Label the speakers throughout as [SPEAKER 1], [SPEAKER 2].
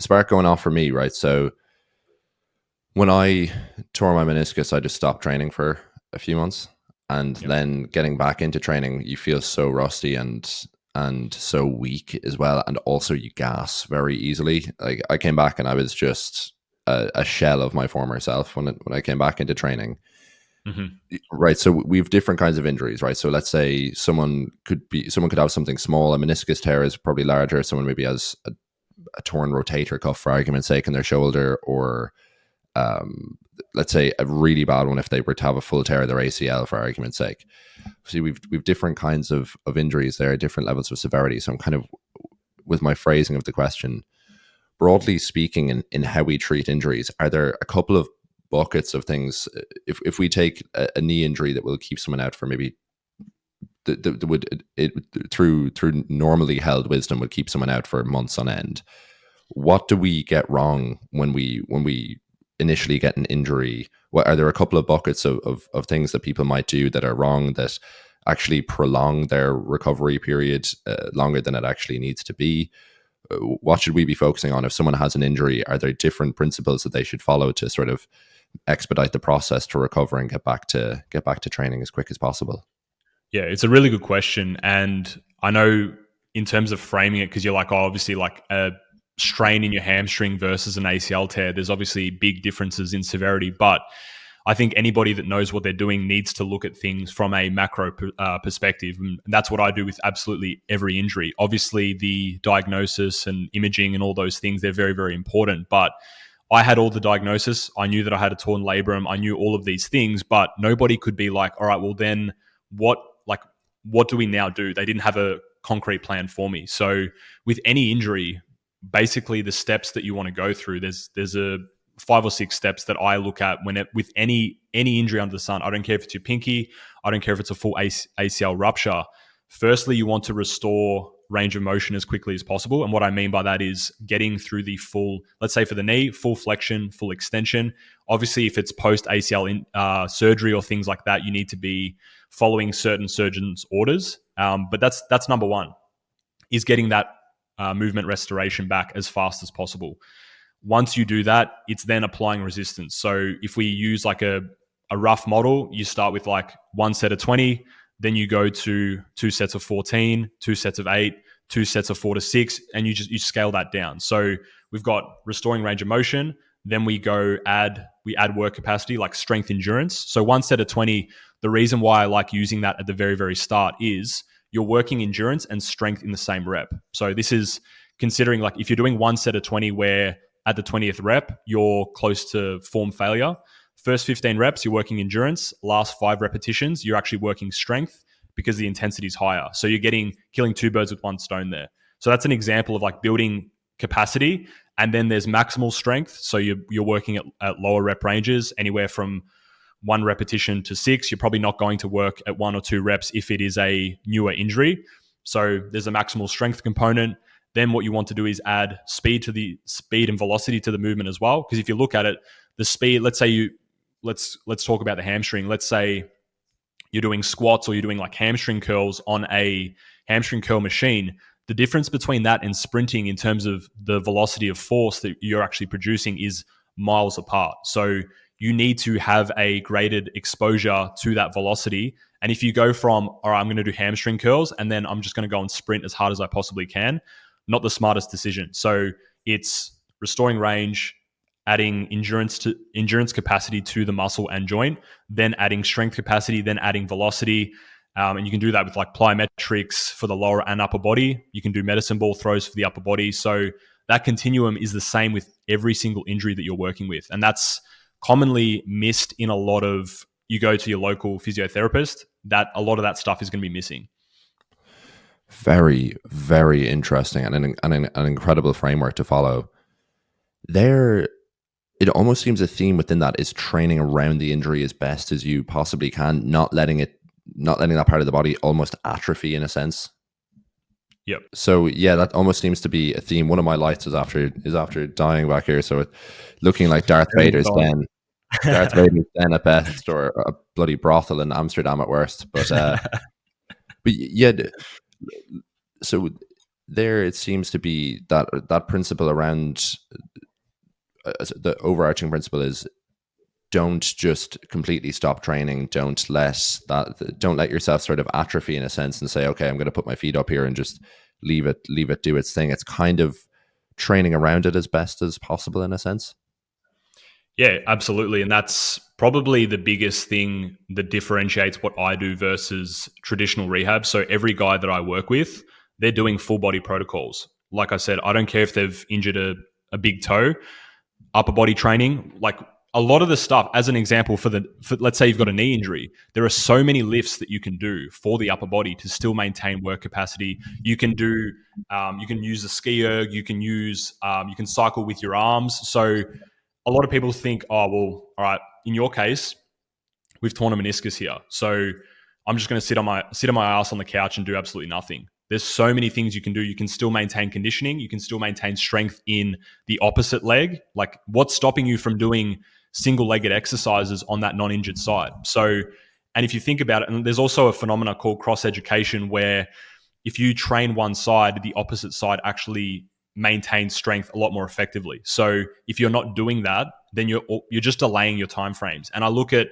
[SPEAKER 1] spark going off for me, right? So when I tore my meniscus, I just stopped training for a few months, and then getting back into training, you feel so rusty and so weak as well, and also you gas very easily. Like I came back and I was just a shell of my former self when I came back into training. Right. So we have different kinds of injuries, right? So let's say someone could have something small. A meniscus tear is probably larger. Someone maybe has a torn rotator cuff, for argument's sake, in their shoulder, or let's say a really bad one if they were to have a full tear of their ACL, for argument's sake. See, we've different kinds of injuries there, different levels of severity. So I'm kind of, with my phrasing of the question, broadly speaking, in how we treat injuries, are there a couple of buckets of things? If we take a knee injury that will keep someone out for maybe through normally held wisdom would keep someone out for months on end, what do we get wrong when we initially get an injury? What are there a couple of buckets of things that people might do that are wrong, that actually prolong their recovery period longer than it actually needs to be? What should we be focusing on if someone has an injury? Are there different principles that they should follow to sort of expedite the process to recover and get back to training as quick as possible?
[SPEAKER 2] Yeah, it's a really good question. And I know in terms of framing it, because you're like, oh, obviously like a strain in your hamstring versus an ACL tear, there's obviously big differences in severity. But I think anybody that knows what they're doing needs to look at things from a macro perspective. And that's what I do with absolutely every injury. Obviously, the diagnosis and imaging and all those things, they're very, very important. But I had all the diagnosis. I knew that I had a torn labrum. I knew all of these things, but nobody could be like, all right, well then what do we now do? They didn't have a concrete plan for me. So with any injury, basically the steps that you want to go through, there's a 5 or 6 steps that I look at with any injury under the sun. I don't care if it's your pinky. I don't care if it's a full ACL rupture. Firstly, you want to restore range of motion as quickly as possible. And what I mean by that is getting through the full, let's say for the knee, full flexion, full extension. Obviously, if it's post ACL surgery or things like that, you need to be following certain surgeons' orders. But that's number one, is getting that movement restoration back as fast as possible. Once you do that, it's then applying resistance. So if we use like a rough model, you start with like 1 set of 20, then you go to 2 sets of 14, 2 sets of 8, 2 sets of 4 to 6, and you scale that down. So we've got restoring range of motion. Then we add work capacity like strength endurance. So 1 set of 20, the reason why I like using that at the very, very start is you're working endurance and strength in the same rep. So this is considering like if you're doing 1 set of 20 where at the 20th rep, you're close to form failure. First 15 reps, you're working endurance. Last 5 repetitions, you're actually working strength because the intensity is higher. So you're killing 2 birds with 1 stone there. So that's an example of like building capacity. And then there's maximal strength. So you're working at lower rep ranges, anywhere from 1 repetition to 6. You're probably not going to work at 1 or 2 reps if it is a newer injury. So there's a maximal strength component. Then what you want to do is add speed and velocity to the movement as well. Because if you look at it, the speed, let's talk about the hamstring. Let's say you're doing squats or you're doing like hamstring curls on a hamstring curl machine. The difference between that and sprinting in terms of the velocity of force that you're actually producing is miles apart. So you need to have a graded exposure to that velocity. And if you go from, all right, I'm going to do hamstring curls and then I'm just going to go and sprint as hard as I possibly can, not the smartest decision. So it's restoring range, adding endurance capacity to the muscle and joint, then adding strength capacity, then adding velocity. And you can do that with like plyometrics for the lower and upper body. You can do medicine ball throws for the upper body. So that continuum is the same with every single injury that you're working with. And that's commonly missed in you go to your local physiotherapist, that a lot of that stuff is going to be missing.
[SPEAKER 1] Very, very interesting and an incredible framework to follow. It almost seems a theme within that is training around the injury as best as you possibly can, not letting that part of the body almost atrophy in a sense.
[SPEAKER 2] Yep.
[SPEAKER 1] So yeah, that almost seems to be a theme. One of my lights is after dying back here, so looking like Darth Vader's den. Darth Vader's den at best, or a bloody brothel in Amsterdam at worst. But yeah. So there it seems to be that that principle around the overarching principle is don't just completely stop training. Don't let yourself sort of atrophy in a sense and say, okay, I'm going to put my feet up here and just leave it do its thing. It's kind of training around it as best as possible in a sense.
[SPEAKER 2] Yeah, absolutely. And that's probably the biggest thing that differentiates what I do versus traditional rehab. So every guy that I work with, they're doing full body protocols. Like I said, I don't care if they've injured a big toe, upper body training, like a lot of the stuff, as an example, for let's say you've got a knee injury, there are so many lifts that you can do for the upper body to still maintain work capacity. You can do, you can use a ski erg, you can cycle with your arms. So a lot of people think, oh, well, all right, in your case, we've torn a meniscus here. So I'm just going to sit on my ass on the couch and do absolutely nothing. There's so many things you can do. You can still maintain conditioning. You can still maintain strength in the opposite leg. Like, what's stopping you from doing single-legged exercises on that non-injured side? So, and if you think about it, and there's also a phenomena called cross-education where if you train one side, the opposite side actually maintains strength a lot more effectively. So if you're not doing that, then you're just delaying your time frames. And I look at,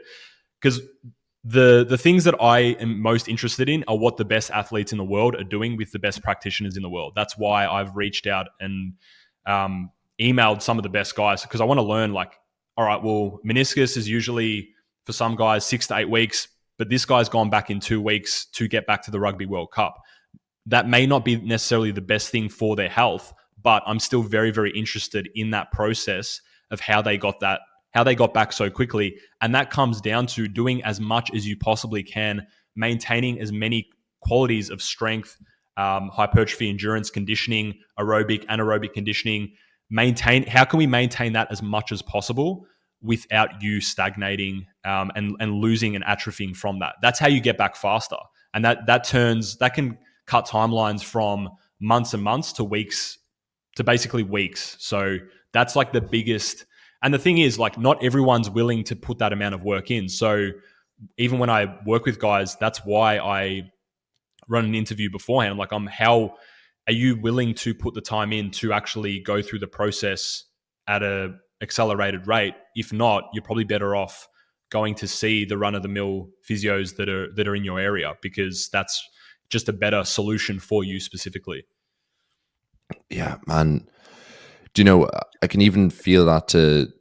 [SPEAKER 2] because the things that I am most interested in are what the best athletes in the world are doing with the best practitioners in the world. That's why I've reached out and emailed some of the best guys, because I want to learn, like, all right, well, meniscus is usually for some guys 6 to 8 weeks, but this guy's gone back in 2 weeks to get back to the Rugby World Cup. That may not be necessarily the best thing for their health, but I'm still very, very interested in that process of how they got back so quickly. And that comes down to doing as much as you possibly can, maintaining as many qualities of strength, hypertrophy, endurance, conditioning, aerobic, anaerobic conditioning. How can we maintain that as much as possible without you stagnating and losing and atrophying from that? That's how you get back faster. And that can cut timelines from months and months to weeks, to basically weeks. So that's like the biggest. And the thing is, like, not everyone's willing to put that amount of work in. So even when I work with guys, that's why I run an interview beforehand. I'm like, how are you willing to put the time in to actually go through the process at a accelerated rate? If not, you're probably better off going to see the run-of-the-mill physios that are in your area, because that's just a better solution for you specifically.
[SPEAKER 1] Yeah, man. Do you know, I can even feel that